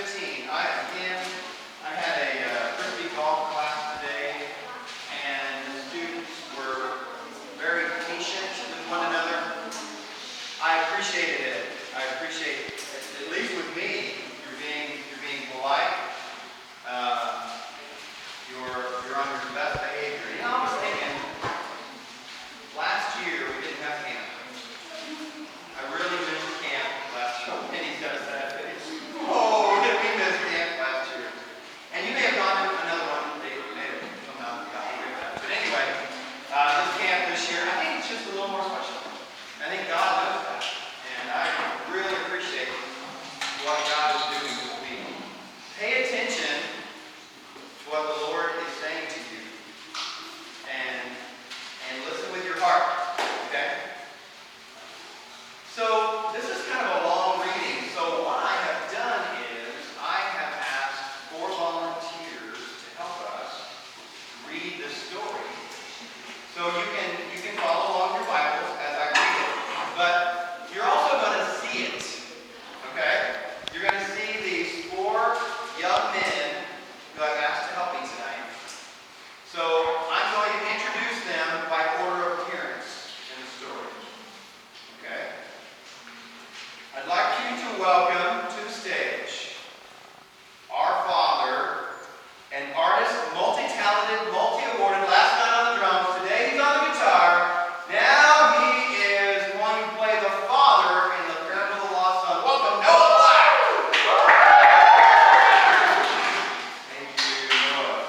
15. I had a frisbee golf class today, and the students were very patient with one another. I appreciated it. I appreciate it. At least with me, you're being polite. You're on your best behavior. You know, I was thinking, last year we didn't have camp. I really missed camp last year. Penny's got a sad face. Oh, did we miss camp last year? And you may have gone to another one. They may have somehow got away with that. But anyway, this camp this year, I think it's just a little more special. I think God knows that. And I really appreciate what God is doing with me. Pay attention to what the Lord is saying to you. And listen with your heart. Okay? So this is kind of a long reading. So what I have done is I have asked 4 volunteers to help us read the story. So you can follow along your Bibles as I read it, but you're also going to see it. Okay? You're going to see these 4 young men who I've asked to help me tonight. So I'm going to introduce them by order of appearance in the story. Okay? I'd like you to welcome to the stage our father, an artist, multi-talented, multi-awarded, last night on the drums, today he's on the guitar, now he is going to play the father in the Parable of the Lost Son. Welcome, Noah Black! Thank you, Noah.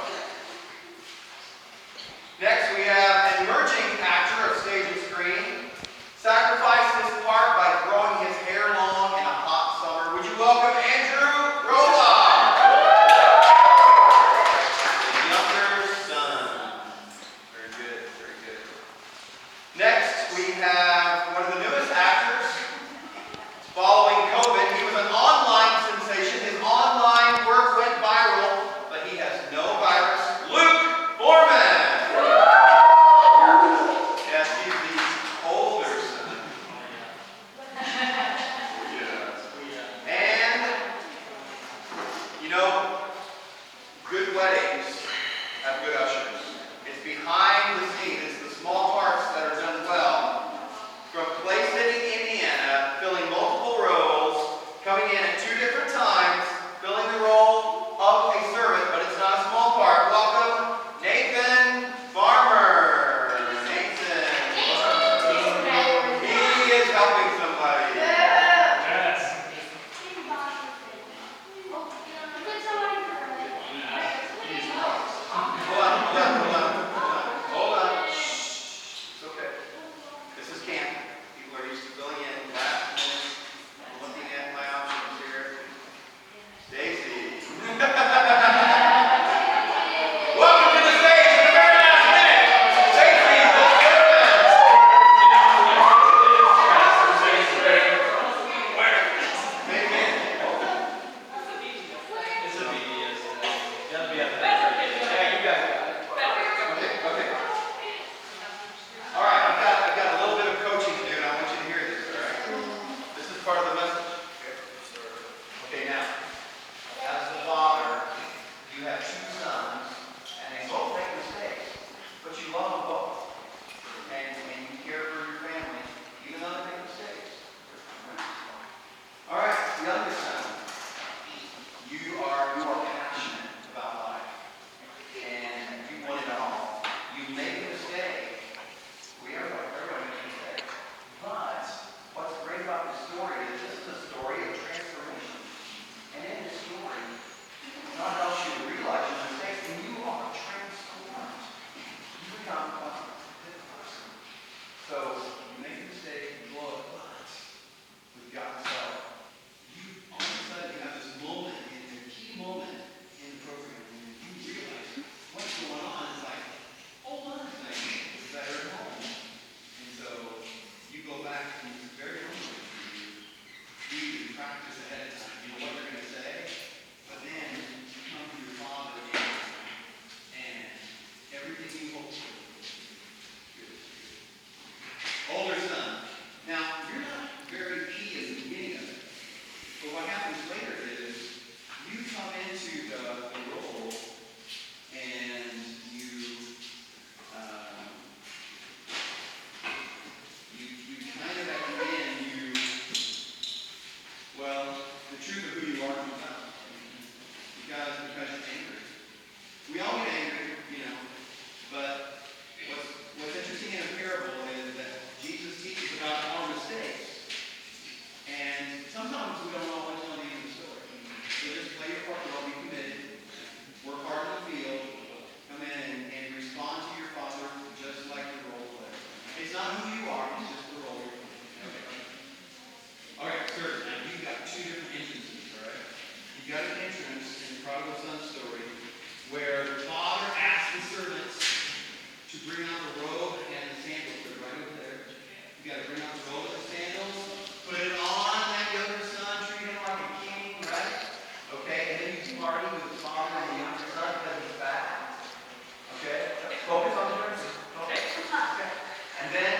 Next we have emerging actor of stage and screen, sacrificed his part by growing his hair long in a hot summer. Would you welcome Andrew Roloff, the younger son. Very good, very good. Next, we have one of the newest actors. Following COVID, he was an online sensation. His online work went viral, but he has no virus. Luke Foreman. Yes, he's the older son. And, you know, good weddings have good ushers. It's behind the scenes. It's the small parts that are done well. From Clay City, Indiana, filling multiple roles, coming in at 2 different times, filling the role of a servant, but it's not a small part. Welcome, Nathan Farmer. Nathan. He is helping somebody. Yes. Hold on. Shh. It's okay. This is camp. People are used to filling in last minute. I'm looking at my options here. party with the father and the younger son because he's back. Okay? Focus on the journey. Okay. And then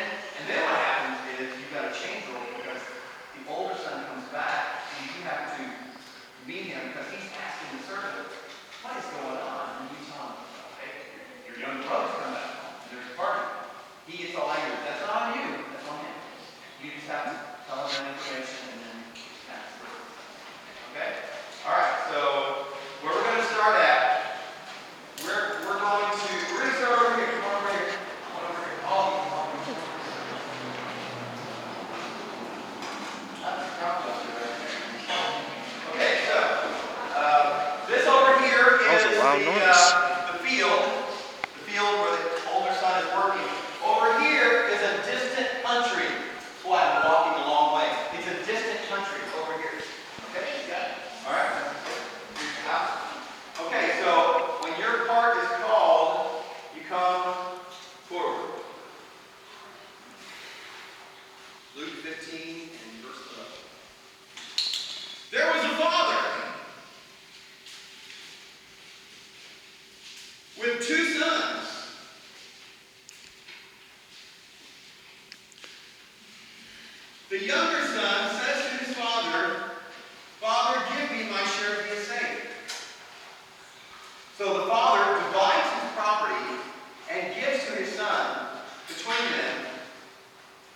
what happens is you've got to change roles because the older son comes back and you have to meet him because he's asking the servant, what is going on? And you tell him, hey, your younger brother's come back home. There's a party. He gets all angry. That's not on you. That's on him. You just have to tell him that information and then pass it. Okay? All right. So where we're going to start at, we're going to start over here. Come on over here. Come on over here. That's the crowdbuster right there. Okay, so this over here is the field. The field where the older son is working. Over here is a distant country. That's why I'm walking a long way. It's a distant country over here. Okay, you got it? All right. Okay, so when your part is called, you come forward. Luke 15 and verse 11. There was a father with two sons. The younger son says to his father, Father, give me my share of the estate. So the father divides his property and gives to his son, between them,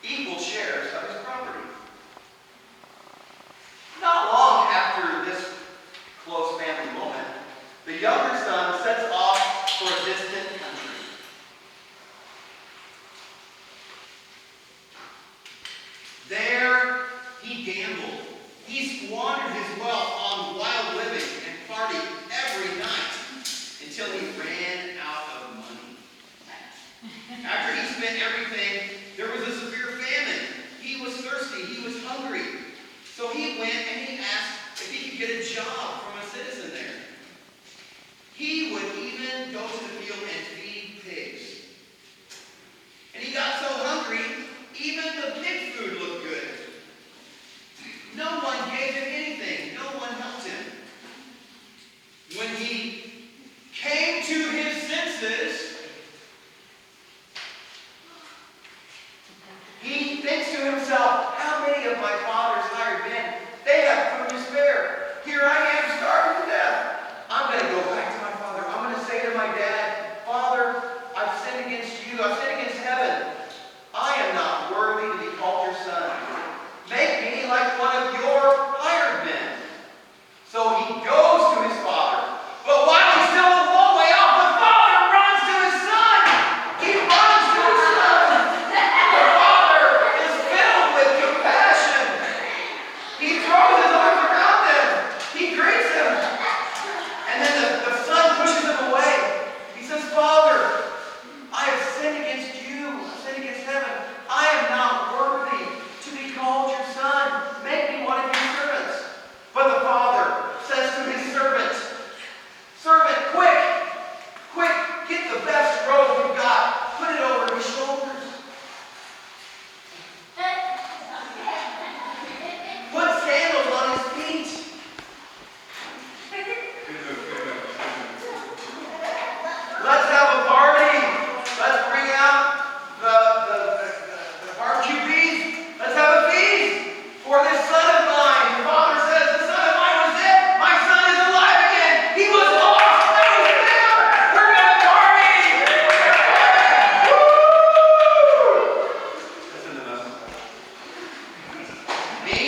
equal shares of his property. Not long after this close family moment, the younger son sets off for a distant country. There he gambled. He squandered his wealth on wild living and partied every night until he ran out of money. After he spent everything, there was a severe famine. He was thirsty. He was hungry. So he went and he asked if he could get a job from a citizen there. He would even go to the field and feed pigs. And he got so hungry, even the pig food looked good. No one gave him anything. No one helped him. When he came to his senses, he thinks to himself, how many of my father's hired men, they have food to spare. Here I am starving to death. I'm going to go back to my father. I'm going to say to my dad, Father, I've sinned against you. I've sinned against heaven. I am not worthy to be called your son. Make me like one of your hired men. So he goes